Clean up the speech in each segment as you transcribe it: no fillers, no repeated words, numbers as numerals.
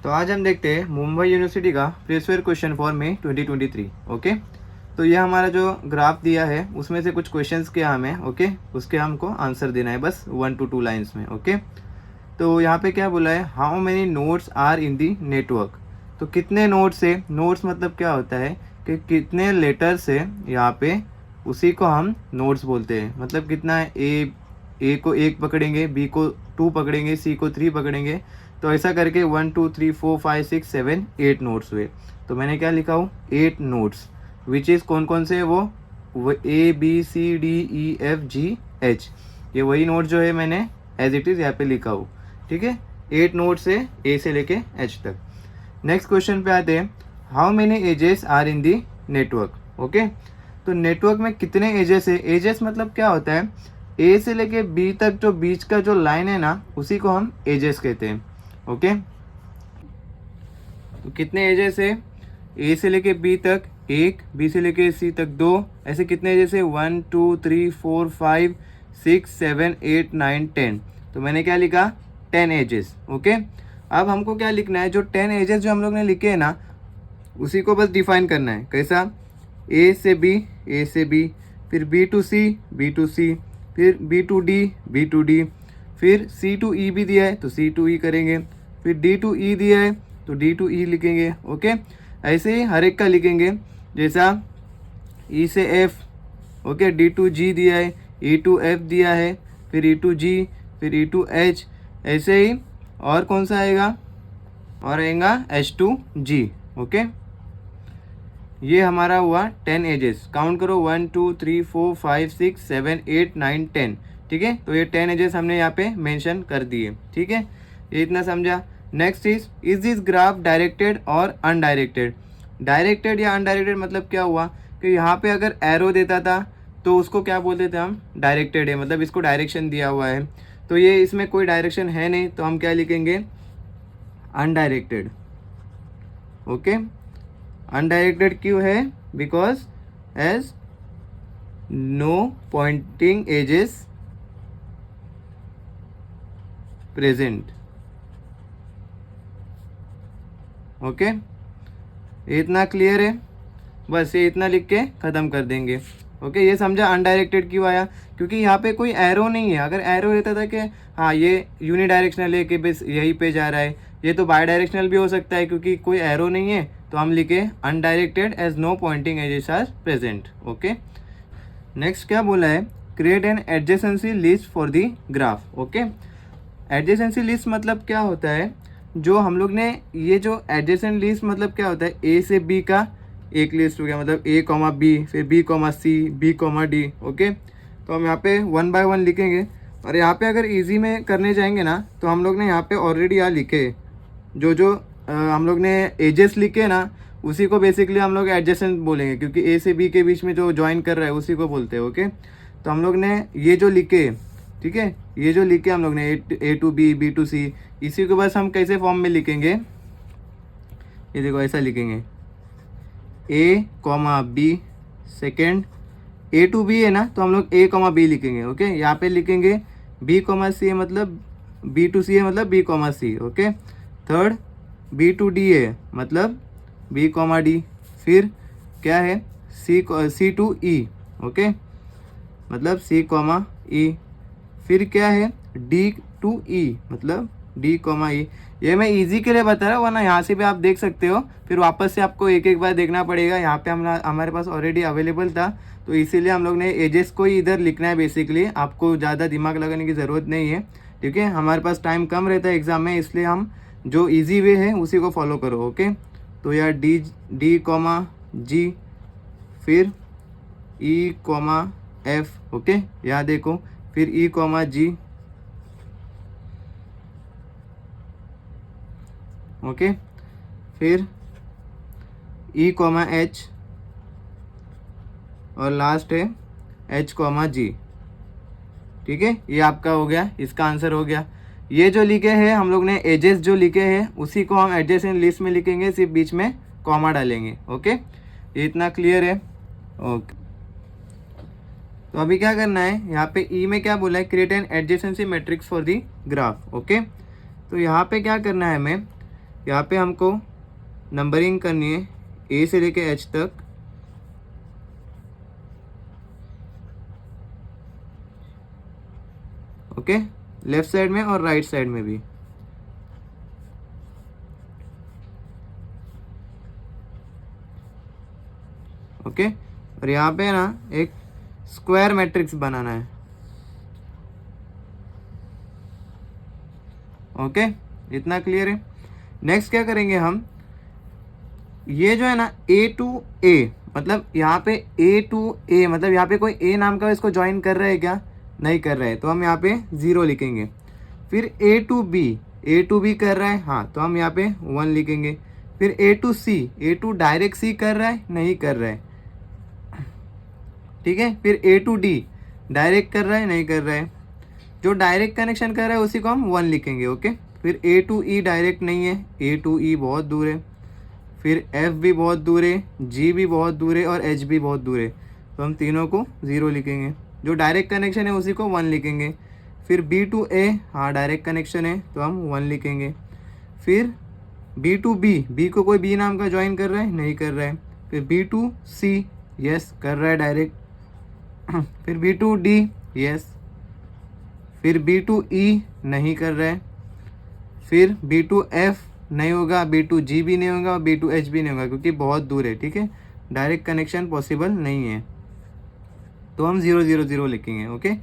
तो आज हम देखते हैं मुंबई यूनिवर्सिटी का previous question for May 2023। Okay, तो ये हमारा जो ग्राफ दिया है उसमें से कुछ क्वेश्चंस किया हमें। ओके, उसके हमको आंसर देना है बस 1 to 2 लाइन्स में। ओके, तो यहाँ पे क्या बोला है, how many nodes are in the network. तो कितने नोड्स है, नोड्स मतलब क्या होता है कि कितने लेटर्स है यहाँ पे, उसी को हम नोड्स बोलते हैं। मतलब कितना है, ए को 1 पकड़ेंगे, बी को 2 पकड़ेंगे, सी को 3 पकड़ेंगे, तो ऐसा करके 1 2 3 4 5 6 7 8 नोड्स हुए। तो मैंने क्या लिखा हूँ, 8 नोड्स, विच इज़ कौन कौन से है वो A B C D E F G H, ये वही नोट जो है मैंने एज इट इज़ यहाँ पे लिखा हूँ। ठीक है, 8 नोड्स है ए से लेके एच तक। नेक्स्ट क्वेश्चन पे आते हैं, how many edges are in the network. Okay, तो नेटवर्क में कितने एजेस है। एजेस मतलब क्या होता है, ए से लेके बी तक जो बीच का जो लाइन है ना, उसी को हम एजेस कहते हैं। ओके, तो कितने एजेस है, ए से लेके बी तक 1, बी से लेके सी तक 2, ऐसे कितने एजेस है 1 2 3 4 5 6 7 8 9 10। तो मैंने क्या लिखा, 10 एजेस। ओके, अब हमको क्या लिखना है, जो 10 एजेस जो हम लोग ने लिखे हैं ना, उसी को बस डिफाइन करना है। कैसा, ए से बी, फिर बी टू सी, फिर बी टू डी, फिर सी टू ई भी दिया है तो सी टू ई करेंगे, फिर डी टू ई दिया है तो डी टू ई लिखेंगे। ओके, ऐसे ही हर एक का लिखेंगे, जैसा ई से एफ, ओके, डी टू जी दिया है, ई टू एफ दिया है, फिर ई टू जी, फिर ई टू एच, ऐसे ही और कौन सा आएगा, और आएगा एच टू जी। ओके, ये हमारा हुआ 10 एजेस। काउंट करो 1 2 3 4 5 6 7 8 9 10। ठीक है, तो ये 10 एजेस हमने यहाँ पे मेंशन कर दिए। ठीक है, ये इतना समझा। Next is this graph directed और अनडायरेक्टेड। डायरेक्टेड या अनडायरेक्टेड मतलब क्या हुआ कि यहाँ पे अगर एरो देता था तो उसको क्या बोलते थे हम, डायरेक्टेड है, मतलब इसको डायरेक्शन दिया हुआ है। तो ये इसमें कोई डायरेक्शन है नहीं, तो हम क्या लिखेंगे, अनडायरेक्टेड। ओके, अनडायरेक्टेड क्यों है, because as no pointing edges present. Okay, ये इतना क्लियर है, बस ये इतना लिख के ख़त्म कर देंगे। ओके, ये समझा अनडायरेक्टेड क्यों आया, क्योंकि यहाँ पे कोई एरो नहीं है। अगर एरो रहता था कि हाँ ये यूनिडायरेक्शनल है कि बस यहीं पे जा रहा है, ये तो बाई डायरेक्शनल भी हो सकता है, क्योंकि कोई एरो नहीं है, तो हम लिखे undirected as no pointing edges are present. Okay, next क्या बोला है, create an adjacency list for the graph. Okay, adjacency list मतलब क्या होता है, जो हम लोग ने ये जो एडजेसेंट लिस्ट मतलब क्या होता है, ए से बी का एक लिस्ट हो गया, मतलब ए कॉमा बी, फिर बी कॉमा सी, बी कॉमा डी। ओके, तो हम यहाँ पे 1 by 1 लिखेंगे। और यहाँ पे अगर इजी में करने जाएंगे ना, तो हम लोग ने यहाँ पे ऑलरेडी यहाँ लिखे, जो हम लोग ने एजेस लिखे ना, उसी को बेसिकली हम लोग एडजेसेंट बोलेंगे, क्योंकि ए से बी के बीच में जो ज्वाइन कर रहा है उसी को बोलते हैं। ओके, तो हम लोग ने ये जो लिखे, ठीक है, ये जो लिखे हम लोग ने ए टू बी, बी टू सी, इसी को बस हम कैसे फॉर्म में लिखेंगे, ये देखो ऐसा लिखेंगे, A comma B, second A to B है ना, तो हम लोग ए कॉमा बी लिखेंगे। ओके, यहाँ पे लिखेंगे बी कॉमा सी है, मतलब बी टू सी है, मतलब B comma C. Okay, third B to D है, मतलब बी कॉमा डी, फिर क्या है सी टू ई, ओके, मतलब सी कॉमा ई, फिर क्या है डी टू ई, मतलब डी कॉमा ई। ये मैं इजी के लिए बता रहा हूँ, वरना यहाँ से भी आप देख सकते हो, फिर वापस से आपको एक एक बार देखना पड़ेगा। यहाँ पे हमारे पास ऑलरेडी अवेलेबल था, तो इसीलिए हम लोग ने एजेस को ही इधर लिखना है। बेसिकली आपको ज़्यादा दिमाग लगाने की ज़रूरत नहीं है, ठीक है, हमारे पास टाइम कम रहता है एग्ज़ाम में, इसलिए हम जो ईजी वे है उसी को फॉलो करो। ओके, तो यार डी कॉमा जी, फिर ई कॉमा एफ, ओके, यहाँ देखो, फिर ई कॉमा जी, ओके, फिर ई कॉमा एच, और लास्ट है एच कॉमा जी। ठीक है, ये आपका हो गया, इसका आंसर हो गया। ये जो लिखे हैं हम लोग ने एजेस जो लिखे हैं उसी को हम एडजेसेंट लिस्ट में लिखेंगे, सिर्फ बीच में कॉमा डालेंगे। ओके, ये इतना क्लियर है। ओके, तो अभी क्या करना है, यहाँ पे ई में क्या बोला है, create an adjacency matrix for the graph. Okay, तो यहाँ पे क्या करना है हमें, यहाँ पे हमको नंबरिंग करनी है ए से लेके एच तक। ओके, लेफ्ट साइड में और राइट साइड में भी। ओके, और यहाँ पे ना एक स्क्वायर मैट्रिक्स बनाना है। ओके, इतना क्लियर है। नेक्स्ट क्या करेंगे हम, ये जो है ना ए टू ए, मतलब यहाँ पे ए टू ए, मतलब यहाँ पे कोई ए नाम का इसको ज्वाइन कर रहा है क्या, नहीं कर रहा है, तो हम यहाँ पे 0 लिखेंगे। फिर ए टू बी कर रहा है, हाँ, तो हम यहाँ पे 1 लिखेंगे। फिर ए टू डायरेक्ट सी कर रहा है, नहीं कर रहा है, ठीक है। फिर ए टू डी डायरेक्ट कर रहा है, नहीं कर रहा है, जो डायरेक्ट कनेक्शन कर रहा है उसी को हम 1 लिखेंगे। ओके, फिर ए टू ई डायरेक्ट नहीं है, ए टू ई बहुत दूर है। फिर एफ भी बहुत दूर है, जी भी बहुत दूर है और एच भी बहुत दूर है, तो हम तीनों को 0 लिखेंगे। जो डायरेक्ट कनेक्शन है उसी को 1 लिखेंगे। फिर बी टू ए, हाँ डायरेक्ट कनेक्शन है तो हम 1 लिखेंगे। फिर बी टू बी को कोई बी नाम का ज्वाइन कर रहा है, नहीं कर रहा है। फिर बी टू सी, यस कर रहा है डायरेक्ट। फिर बी टू डी, यस। फिर बी टू ई नहीं कर रहा है। फिर बी टू एफ नहीं होगा, बी टू जी भी नहीं होगा, बी टू एच भी नहीं होगा, क्योंकि बहुत दूर है, ठीक है, डायरेक्ट कनेक्शन पॉसिबल नहीं है, तो हम 0 0 0 लिखेंगे। ओके,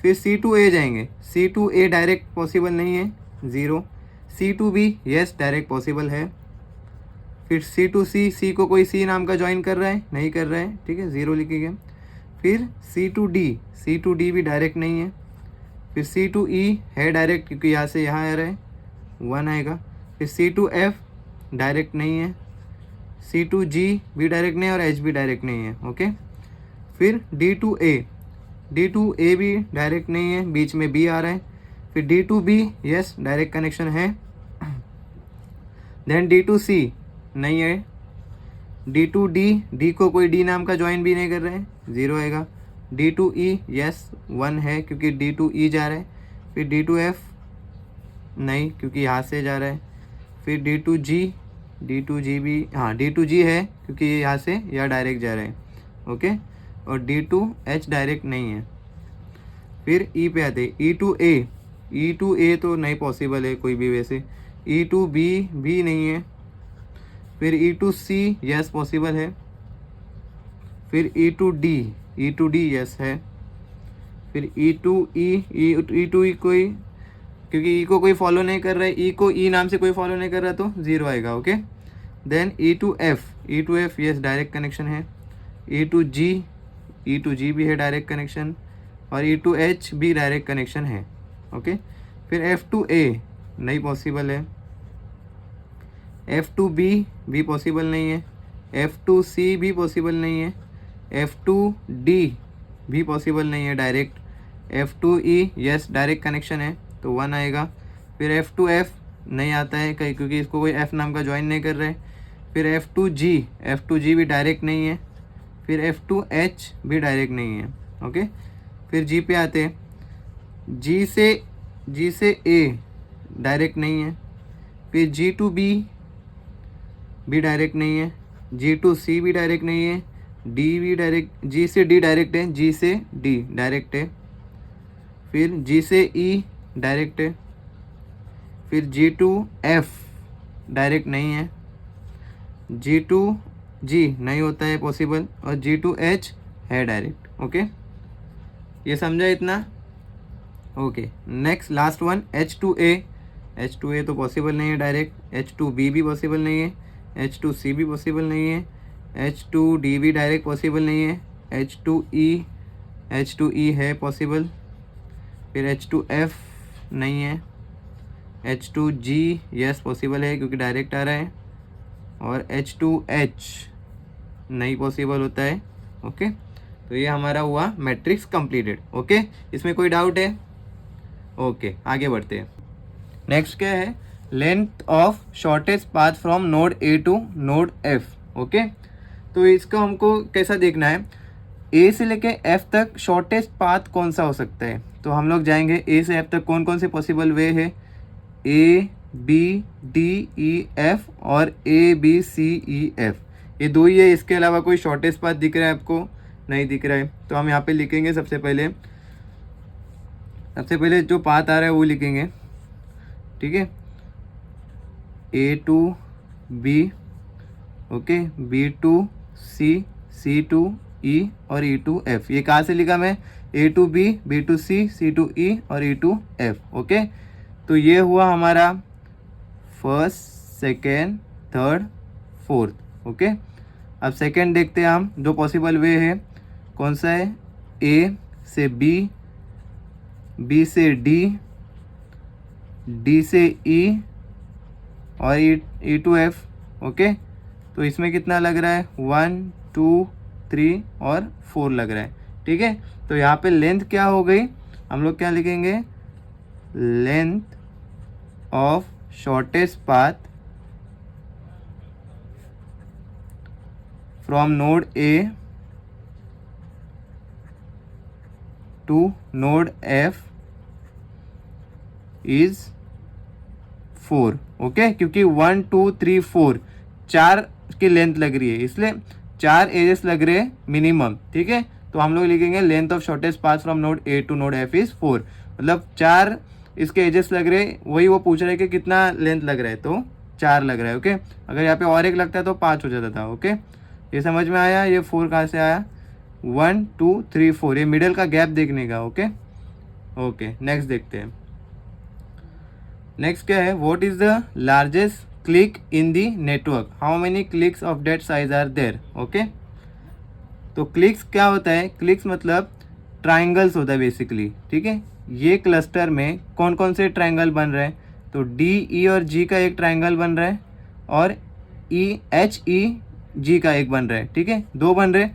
फिर सी टू ए जाएंगे, C to A direct possible नहीं है, 0। C to B, yes direct possible है। फिर सी टू सी, सी को कोई सी नाम का ज्वाइन कर रहा है, नहीं कर रहा है, ठीक है, 0 लिखेंगे। फिर सी टू डी भी डायरेक्ट नहीं है। फिर सी टू ई है डायरेक्ट, क्योंकि यहाँ से यहाँ आ रहा है, 1 आएगा। फिर सी टू एफ डायरेक्ट नहीं है, सी टू जी भी डायरेक्ट नहीं है और एच भी डायरेक्ट नहीं है। ओके, फिर डी टू ए भी डायरेक्ट नहीं है, बीच में बी आ रहा है। फिर D to B, yes direct connection है। देन डी टू सी नहीं है। डी टू डी को कोई डी नाम का ज्वाइन भी नहीं कर रहे हैं, 0 आएगा। डी टू ई, यस 1 है, क्योंकि डी टू ई जा रहा है। फिर डी टू एफ नहीं, क्योंकि यहाँ से जा रहा है। फिर डी टू जी भी, हाँ डी टू जी है, क्योंकि ये यहाँ से या डायरेक्ट जा रहा है। ओके, और डी टू एच डायरेक्ट नहीं है। फिर ई पे आते, ई टू ए तो नहीं पॉसिबल है कोई भी वैसे। ई टू बी भी नहीं है। फिर ई टू सी, यस पॉसिबल है। फिर ई टू डी यस है। फिर ई टू ई कोई, क्योंकि ई को कोई फॉलो नहीं कर रहा है, ई को ई नाम से कोई फॉलो नहीं कर रहा, तो 0 आएगा। Okay, then E to F, yes direct connection है। ई टू जी भी है डायरेक्ट कनेक्शन, और ई टू एच भी डायरेक्ट कनेक्शन है। ओके, फिर एफ टू ए नहीं पॉसिबल है। एफ टू बी भी पॉसिबल नहीं है। एफ टू सी भी पॉसिबल नहीं है। एफ टू डी भी पॉसिबल नहीं है direct. F to E, yes direct connection है, तो 1 आएगा। फिर एफ टू एफ नहीं आता है कहीं, क्योंकि इसको कोई एफ नाम का ज्वाइन नहीं कर रहे। फिर एफ टू जी भी डायरेक्ट नहीं है। फिर एफ टू एच भी डायरेक्ट नहीं है। ओके, फिर जी पे आते हैं, जी से ए डायरेक्ट नहीं है। फिर जी टू बी भी डायरेक्ट नहीं है। जी टू सी भी डायरेक्ट नहीं है। डी भी डायरेक्ट, जी से डी डायरेक्ट है, जी से डी डायरेक्ट है। फिर जी से ई डायरेक्ट है। फिर जी टू एफ डायरेक्ट नहीं है। जी टू जी नहीं होता है पॉसिबल, और जी टू एच है डायरेक्ट। ओके, ये समझा इतना? Okay, next last one, H to A तो पॉसिबल नहीं है डायरेक्ट। एच टू बी भी पॉसिबल नहीं है। एच टू सी भी पॉसिबल नहीं है। एच टू डी भी डायरेक्ट पॉसिबल नहीं है। एच टू ई है पॉसिबल। फिर एच टू एफ नहीं है। H to ji yes possible है, क्योंकि डायरेक्ट आ रहा है। और एच टू एच नहीं पॉसिबल होता है। ओके, तो ये हमारा हुआ मैट्रिक्स कंप्लीटेड। ओके, इसमें कोई डाउट है? ओके, आगे बढ़ते हैं। नेक्स्ट क्या है, length of shortest path from node A to node F. Okay, तो इसको हमको कैसा देखना है, ए से लेके एफ तक शॉर्टेस्ट पाथ कौन सा हो सकता है। तो हम लोग जाएंगे ए से एफ तक, कौन कौन से पॉसिबल वे है, A B D E F और A B C E F, ये दो ही है, इसके अलावा कोई शॉर्टेस्ट पाथ दिख रहा है आपको? नहीं दिख रहा है। तो हम यहाँ पे लिखेंगे सबसे पहले जो पाथ आ रहा है वो लिखेंगे, ठीक है, A to B, okay, B to C, C to E और ई टू एफ। ये कहाँ से लिखा मैं? A to B, B to C, C to E और ई टू एफ, ओके। तो ये हुआ हमारा first, second, third, fourth, okay. अब सेकेंड देखते हैं हम, जो पॉसिबल वे है कौन सा है? ए से बी, बी से डी, डी से ई और ई टू एफ, ओके। तो इसमें कितना लग रहा है? 1 2 3 और 4 लग रहा है, ठीक है। तो यहाँ पे लेंथ क्या हो गई? हम लोग क्या लिखेंगे? Length of shortest path from node A to node F is 4, okay. क्योंकि 1 2 3 4 4 की लेंथ लग रही है, इसलिए 4 एजेस लग रहे हैं मिनिमम, ठीक है। तो हम लोग लिखेंगे length of shortest path from node A to node F is 4, मतलब 4 इसके एजेस लग रहे, वही वो पूछ रहे हैं कि कितना लेंथ लग रहा है, तो 4 लग रहा है, ओके। अगर यहाँ पे और एक लगता है तो 5 हो जाता था, ओके। ये समझ में आया? ये 4 कहाँ से आया? 1 2 3 4, ये मिडल का गैप देखने का, ओके। ओके, नेक्स्ट देखते हैं। नेक्स्ट क्या है? What is the largest clique in the network? How many cliques of that size are there, okay. तो क्लिक्स क्या होता है? क्लिक्स मतलब ट्राइंगल्स होता है बेसिकली, ठीक है। ये क्लस्टर में कौन कौन से ट्राइंगल बन रहे हैं? तो डी ई और जी का एक ट्राइंगल बन रहा है और ई एच ई जी का एक बन रहा है, ठीक है। दो बन रहे,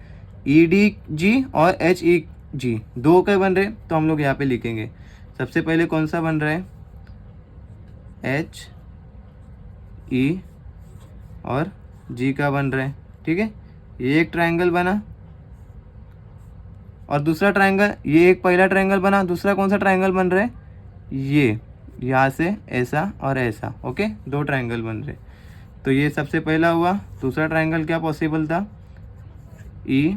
ई डी जी और एच ई जी, दो के बन रहे। तो हम लोग यहाँ पे लिखेंगे सबसे पहले कौन सा बन रहा है? एच ई और जी का बन रहा है, ठीक है। ये एक ट्राइंगल बना और दूसरा ट्राइंगल, ये एक पहला ट्राइंगल बना, दूसरा कौन सा ट्राइंगल बन रहा है? ये यहाँ से ऐसा और ऐसा, ओके, दो ट्राइंगल बन रहे। तो ये सबसे पहला हुआ। दूसरा ट्राइंगल क्या पॉसिबल था? ई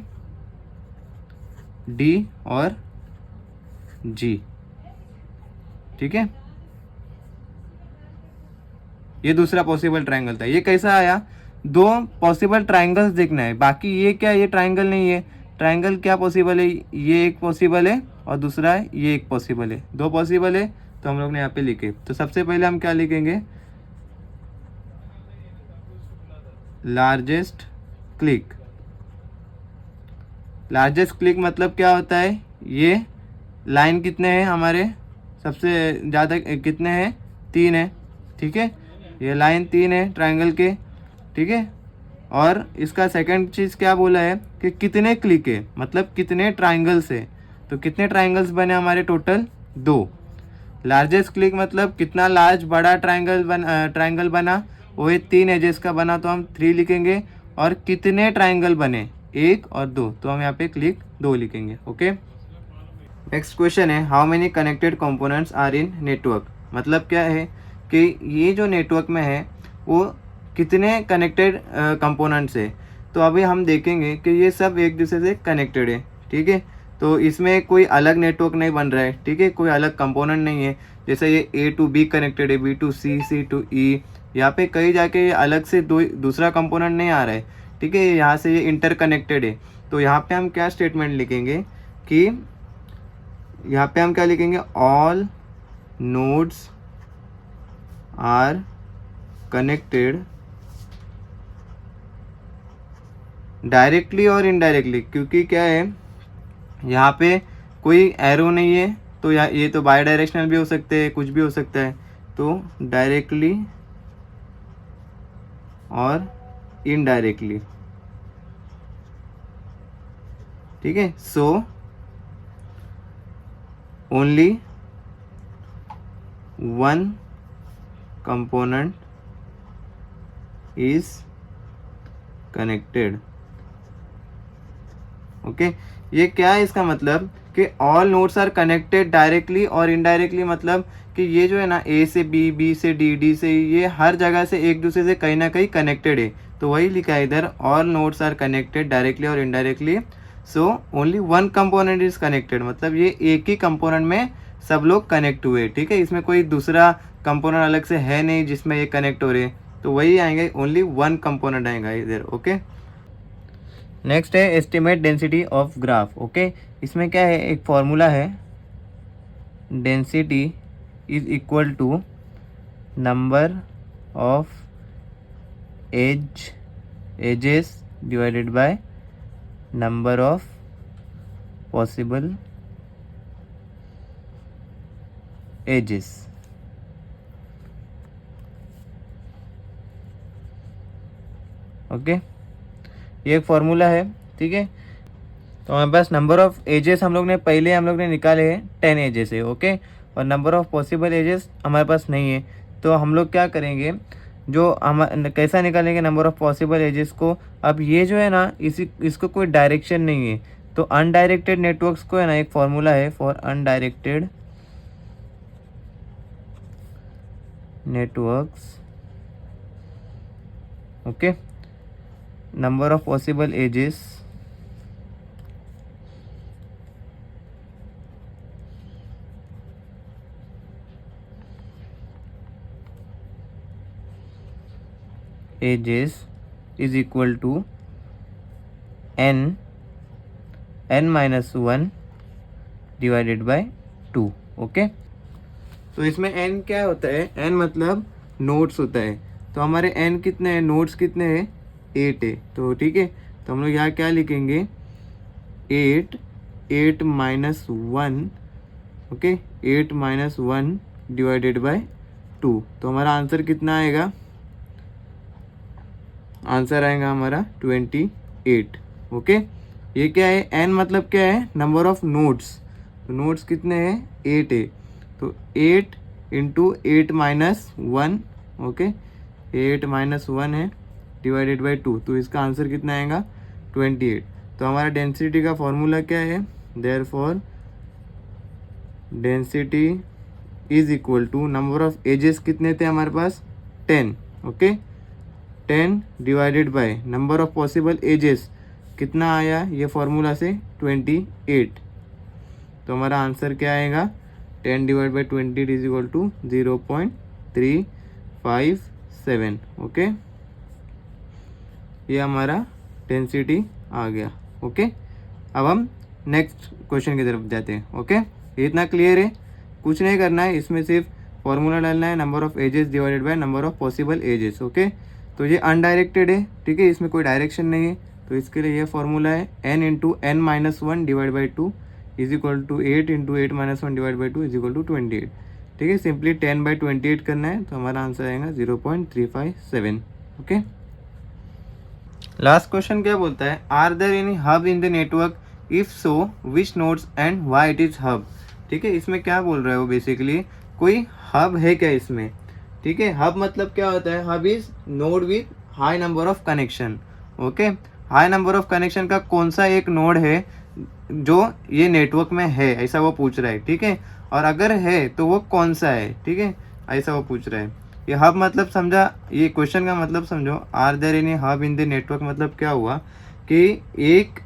डी और जी, ठीक है। ये दूसरा पॉसिबल ट्राइंगल था। ये कैसा आया? दो पॉसिबल ट्राइंगल्स देखना है, बाकी ये क्या, ये ट्राइंगल नहीं है। ट्राइंगल क्या पॉसिबल है? ये एक पॉसिबल है और दूसरा है ये एक पॉसिबल है, दो पॉसिबल है। तो हम लोग ने यहाँ पे लिखे। तो सबसे पहले हम क्या लिखेंगे? Largest click. लार्जेस्ट क्लिक मतलब क्या होता है? ये लाइन कितने हैं हमारे? सबसे ज़्यादा कितने हैं? 3 है, ठीक है। ये लाइन 3 है ट्राइंगल के, ठीक है। और इसका सेकंड चीज़ क्या बोला है कि कितने क्लिक है, मतलब कितने ट्राइंगल्स है। तो कितने ट्राइंगल्स बने हमारे? टोटल 2। लार्जेस्ट क्लिक मतलब कितना लार्ज बड़ा ट्राइंगल बना, वो ये 3 एजेस का बना, तो हम 3 लिखेंगे। और कितने ट्राइंगल बने? 1 और 2, तो हम यहाँ पे क्लिक 2 लिखेंगे, ओके। नेक्स्ट क्वेश्चन है, how many connected components are in network? मतलब क्या है कि ये जो नेटवर्क में है वो कितने कनेक्टेड कंपोनेंट्स है। तो अभी हम देखेंगे कि ये सब एक दूसरे से कनेक्टेड है, ठीक है। तो इसमें कोई अलग नेटवर्क नहीं बन रहा है, ठीक है, कोई अलग कंपोनेंट नहीं है। जैसे ये ए टू बी कनेक्टेड है, B to C, C to E, यहाँ पे कहीं जाके ये अलग से दूसरा कंपोनेंट नहीं आ रहा है, ठीक है। यहाँ से ये इंटर कनेक्टेड है। तो यहाँ पे हम क्या स्टेटमेंट लिखेंगे कि यहाँ पे हम क्या लिखेंगे? All nodes are connected directly और इनडायरेक्टली। क्योंकि क्या है, यहाँ पे कोई एरो नहीं है, तो ये तो बाई डायरेक्शनल भी हो सकते हैं, कुछ भी हो सकता है। तो डायरेक्टली और इनडायरेक्टली, ठीक है। So only one component is connected, okay. ये क्या है इसका मतलब कि all nodes are connected directly और इनडायरेक्टली, मतलब कि ये जो है ना ए से बी, बी से डी, डी से ये हर जगह से एक दूसरे से कहीं ना कहीं कनेक्टेड है। तो वही लिखा है इधर, all nodes are connected directly और indirectly, so only one component is connected, मतलब ये एक ही कंपोनेंट में सब लोग कनेक्ट हुए। ठीक है, इसमें कोई दूसरा कंपोनेंट अलग से है नहीं जिसमें ये कनेक्ट हो रहे, तो वही आएंगे, ओनली वन कंपोनेंट आएगा इधर। ओके, नेक्स्ट है estimate density of graph. Okay, इसमें क्या है, एक फॉर्मूला है, density is equal to number of edges divided by number of possible edges. Okay, ये एक फॉर्मूला है। ठीक है, तो हमारे पास नंबर ऑफ एजेस हम लोग ने निकाले हैं 10 एजेस है। ओके, और नंबर ऑफ पॉसिबल एजेस हमारे पास नहीं है, तो हम लोग क्या करेंगे, जो हम कैसा निकालेंगे नंबर ऑफ पॉसिबल एजेस को। अब ये जो है ना, इसको कोई डायरेक्शन नहीं है, तो अनडायरेक्टेड नेटवर्क्स को है ना, एक फॉर्मूला है for undirected networks. Okay, number of possible edges is equal to n minus 1 divided by 2। Okay, तो इसमें n क्या होता है, n मतलब नोड्स होता है, तो हमारे n कितने हैं, नोड्स कितने हैं, 8 है। तो ठीक है, तो हम लोग यहाँ क्या लिखेंगे, 8 minus 1। Okay, 8 minus 1 divided by 2, तो हमारा आंसर कितना आएगा, आंसर आएगा हमारा 28। ओके, ये क्या है, n मतलब क्या है, नंबर ऑफ नोड्स, तो नोड्स कितने हैं, 8 है, तो 8 इंटू 8 माइनस 1। ओके, 8 माइनस 1 है डिवाइडेड बाई 2, तो इसका आंसर कितना आएगा, 28। तो हमारा डेंसिटी का फॉर्मूला क्या है, therefore density is equal to number of edges कितने थे हमारे पास, 10। Okay, 10 divided by number of possible edges कितना आया ये फॉर्मूला से, 28। तो हमारा आंसर क्या आएगा, 10 divide by 20 is equal to 0.357। Okay, ये हमारा डेंसिटी आ गया। ओके, अब हम नेक्स्ट क्वेश्चन की तरफ जाते हैं। ओके, ये इतना क्लियर है, कुछ नहीं करना है, इसमें सिर्फ फॉर्मूला डालना है, number of edges divided by number of possible edges. Okay, तो ये अनडायरेक्टेड है, ठीक है, इसमें कोई डायरेक्शन नहीं है, तो इसके लिए ये फॉर्मूला है n into n minus 1 divide by 2 is equal to 8 into 8 minus 1 divide by 2 is equal to 28। ठीक है, सिंपली 10 बाई 28 करना है, तो हमारा आंसर आएगा 0.357। ओके, लास्ट क्वेश्चन क्या बोलता है, are there any hub in the network, if so which nodes and why it is hub. ठीक है, इसमें क्या बोल रहा है वो, बेसिकली कोई हब है क्या इसमें। ठीक है, हब मतलब क्या होता है, hub is node with high number of connection. Okay, high number of connection का कौन सा एक नोड है जो ये नेटवर्क में है, ऐसा वो पूछ रहा है। ठीक है, और अगर है तो वो कौन सा है, ठीक है, ऐसा वो पूछ रहा है। ये हब मतलब समझा, ये क्वेश्चन का मतलब समझो, are there any hub in the network मतलब क्या हुआ कि एक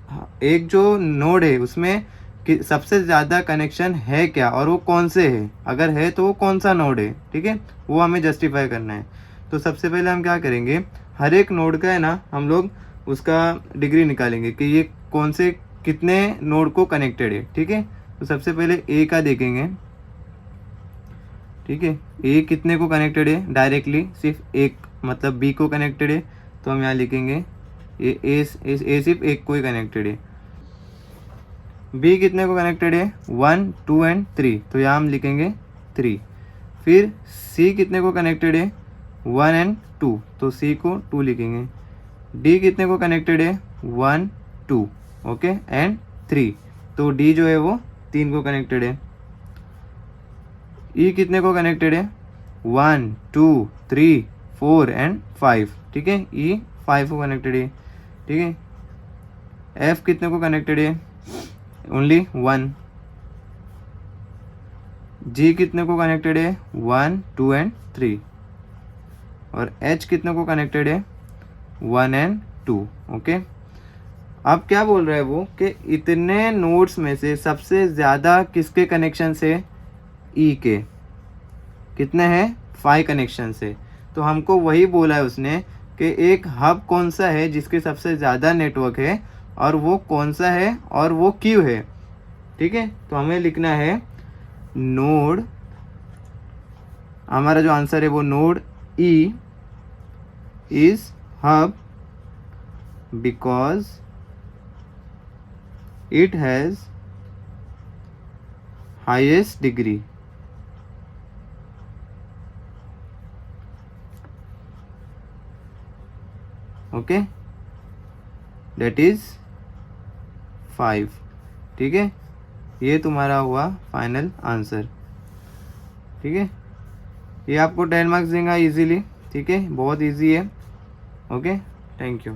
जो नोड है उसमें कि सबसे ज़्यादा कनेक्शन है क्या और वो कौन से है, अगर है तो वो कौन सा नोड है। ठीक है, वो हमें जस्टिफाई करना है। तो सबसे पहले हम क्या करेंगे, हर एक नोड का है ना, हम लोग उसका डिग्री निकालेंगे कि ये कौन से कितने नोड को कनेक्टेड है। ठीक है, तो सबसे पहले ए का देखेंगे। ठीक है, ए कितने को कनेक्टेड है, डायरेक्टली सिर्फ एक, मतलब बी को कनेक्टेड है, तो हम यहाँ लिखेंगे ए सिर्फ एक को ही कनेक्टेड है। बी कितने को कनेक्टेड है, 1 2 एंड 3, तो यहाँ हम लिखेंगे 3। फिर सी कितने को कनेक्टेड है, 1 एंड 2, तो सी को 2 लिखेंगे। डी कितने को कनेक्टेड है, 1 2 ओके एंड 3, तो डी जो है वो 3 को कनेक्टेड है। ई कितने को कनेक्टेड है, 1 2 3 4 एंड 5, ठीक है, ई 5 को कनेक्टेड है। ठीक है, एफ कितने को कनेक्टेड है, ओनली 1, जी कितने को कनेक्टेड है 1 2 एंड 3 और एच कितने को कनेक्टेड है 1 एंड 2। ओके, अब क्या बोल रहा है वो कि इतने नोड्स में से सबसे ज़्यादा किसके कनेक्शन से ई के कितने हैं 5 कनेक्शन से। तो हमको वही बोला है उसने कि एक हब कौन सा है जिसके सबसे ज़्यादा नेटवर्क है और वो कौन सा है और वो क्यों है। ठीक है, तो हमें लिखना है नोड, हमारा जो आंसर है वो node E is hub because it has highest degree. Okay, that is 5। ठीक है, ये तुम्हारा हुआ फाइनल आंसर। ठीक है, ये आपको 10 मार्क्स देगा इजीली। ठीक है, बहुत इजी है। Okay, thank you.